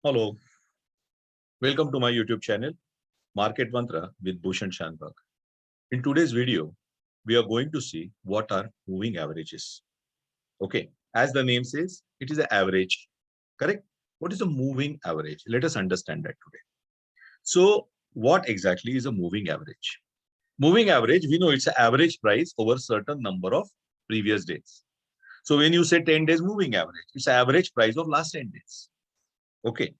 Hello, welcome to my YouTube channel, Market Mantra with Bhushan Shanbhag. In today's video, we are going to see what are moving averages. Okay, as the name says, it is an average, correct? What is a moving average? Let us understand that today. So, what exactly is a moving average? Moving average, we know it's an average price over certain number of previous days. So, when you say 10 days moving average, it's average price of last 10 days. Okay,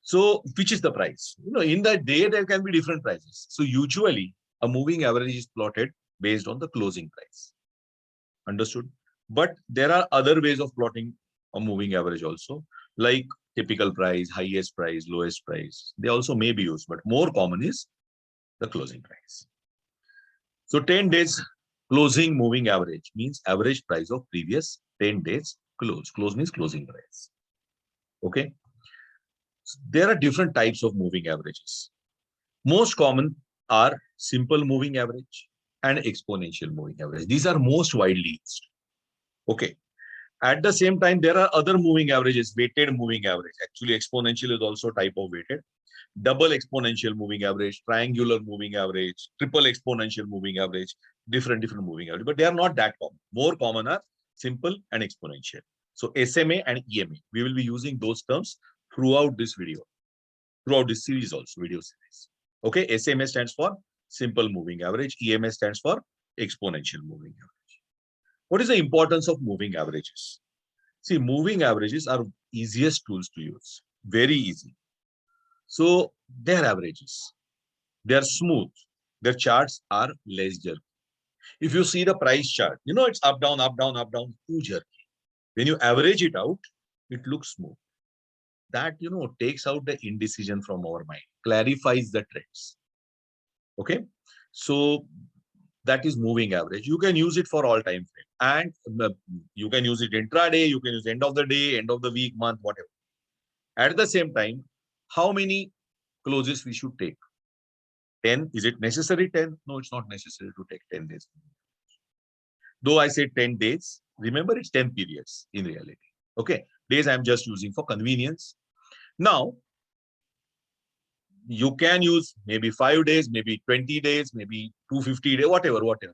so, which is the price? In the day, there can be different prices. So, usually, a moving average is plotted based on the closing price. Understood? But there are other ways of plotting a moving average also, like typical price, highest price, lowest price. They also may be used, but more common is the closing price. So, 10 days closing moving average means average price of previous 10 days close. Close means closing price. Okay. There are different types of moving averages. Most common are simple moving average and exponential moving average. These are most widely used. Okay. At the same time, there are other moving averages, weighted moving average. Actually, exponential is also a type of weighted. Double exponential moving average, triangular moving average, triple exponential moving average, different moving average. But they are not that common. More common are simple and exponential. So SMA and EMA, we will be using those terms throughout this video, throughout this series also, video series. Okay, SMA stands for simple moving average, EMA stands for exponential moving average. What is the importance of moving averages? See, moving averages are easiest tools to use, very easy. So their averages, they are smooth, their charts are less jerky. If you see the price chart, it's up, down, up, down, up, down, too jerky. When you average it out, it looks smooth. That, takes out the indecision from our mind, clarifies the trends. Okay. So that is moving average. You can use it for all time frame. And you can use it intraday, you can use end of the day, end of the week, month, whatever. At the same time, how many closes we should take? 10. Is it necessary 10? No, it's not necessary to take 10 days. Though I say 10 days, remember it's 10 periods in reality. Okay. Days I'm just using for convenience. Now, you can use maybe 5 days, maybe 20 days, maybe 250 days, whatever you want.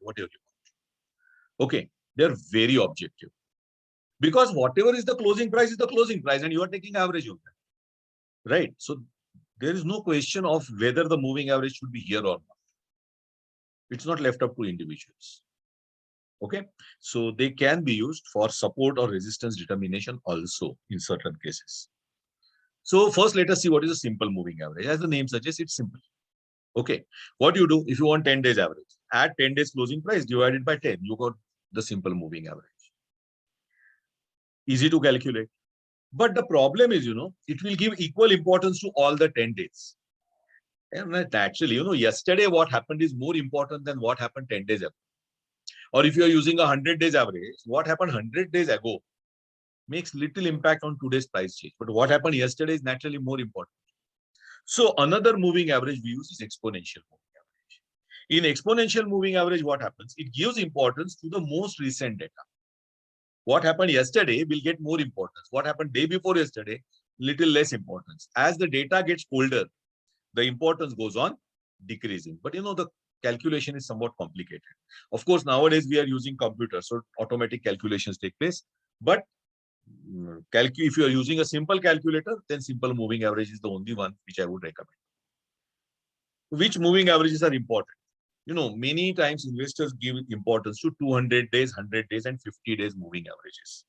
Okay. They're very objective. Because whatever is the closing price is the closing price and you are taking average of that. Right. So there is no question of whether the moving average should be here or not. It's not left up to individuals. Okay. So they can be used for support or resistance determination also in certain cases. So first, let us see what is a simple moving average. As the name suggests, it's simple. Okay. What you do if you want 10 days average, add 10 days closing price divided by 10, you got the simple moving average. Easy to calculate. But the problem is, it will give equal importance to all the 10 days. And actually, yesterday what happened is more important than what happened 10 days ago. Or if you are using a 100 days average, what happened 100 days ago makes little impact on today's price change. But what happened yesterday is naturally more important. So another moving average we use is exponential moving average. In exponential moving average, what happens? It gives importance to the most recent data. What happened yesterday will get more importance. What happened day before yesterday, little less importance. As the data gets older, the importance goes on decreasing. But the calculation is somewhat complicated. Of course, nowadays we are using computers, so automatic calculations take place. But if you are using a simple calculator, then simple moving average is the only one which I would recommend. Which moving averages are important? Many times investors give importance to 200 days, 100 days, and 50 days moving averages.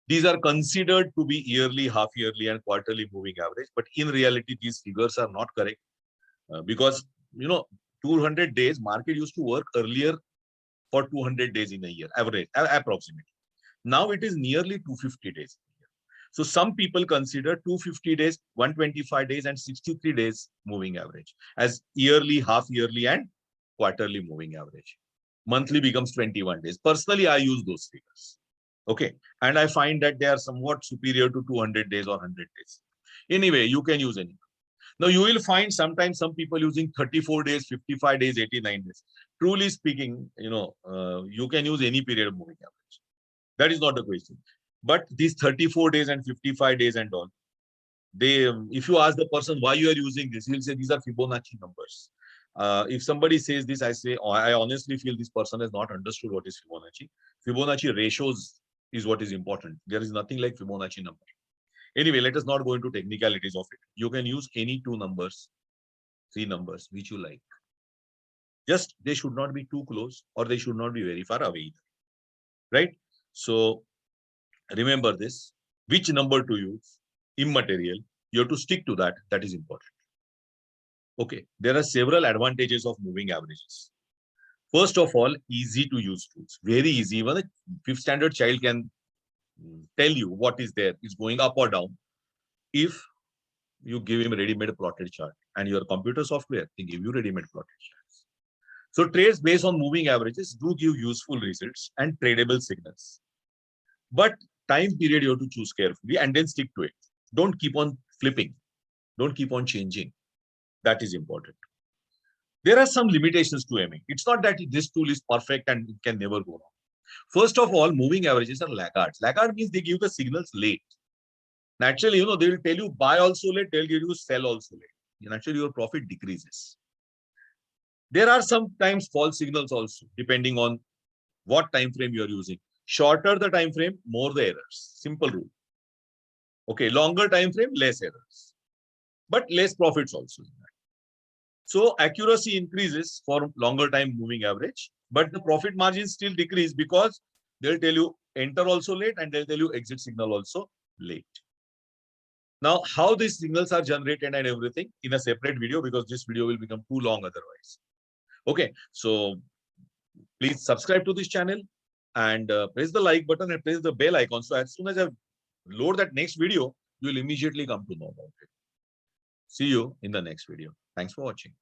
These are considered to be yearly, half yearly, and quarterly moving average. But in reality, these figures are not correct because, 200 days market used to work earlier for 200 days in a year, average, approximately. Now it is nearly 250 days. So some people consider 250 days, 125 days, and 63 days moving average as yearly, half yearly, and quarterly moving average. Monthly becomes 21 days. Personally, I use those figures. Okay. And I find that they are somewhat superior to 200 days or 100 days. Anyway, you can use any. Now, you will find sometimes some people using 34 days, 55 days, 89 days. Truly speaking, you can use any period of moving average. That is not the question. But these 34 days and 55 days and all, if you ask the person why you are using this, he'll say these are Fibonacci numbers. If somebody says this, I say, oh, I honestly feel this person has not understood what is Fibonacci. Fibonacci ratios is what is important. There is nothing like Fibonacci number. Anyway, let us not go into technicalities of it. You can use any two numbers, three numbers, which you like. Just they should not be too close or they should not be very far away either. Right? So remember this, which number to use, immaterial. You have to stick to that. That is important. Okay, there are several advantages of moving averages. First of all, easy to use tools. Very easy. Even a fifth standard child can tell you what is there, is going up or down. If you give him a ready-made plotted chart and your computer software, they give you ready-made plotted charts. So trades based on moving averages do give useful results and tradable signals. But time period you have to choose carefully and then stick to it. Don't keep on flipping. Don't keep on changing. That is important. There are some limitations to MA. It's not that this tool is perfect and it can never go wrong. First of all, moving averages are laggards. Laggard means they give the signals late. Naturally, they will tell you buy also late, they'll give you sell also late. Naturally, your profit decreases. There are sometimes false signals also, depending on what time frame you are using. Shorter the time frame, more the errors. Simple rule. Okay, longer time frame, less errors, but less profits also. So accuracy increases for longer time moving average, but the profit margins still decrease because they'll tell you enter also late and they'll tell you exit signal also late. Now, how these signals are generated and everything in a separate video, because this video will become too long otherwise. Okay, so please subscribe to this channel and press the like button and press the bell icon. So as soon as I load that next video, you will immediately come to know about it. See you in the next video. Thanks for watching.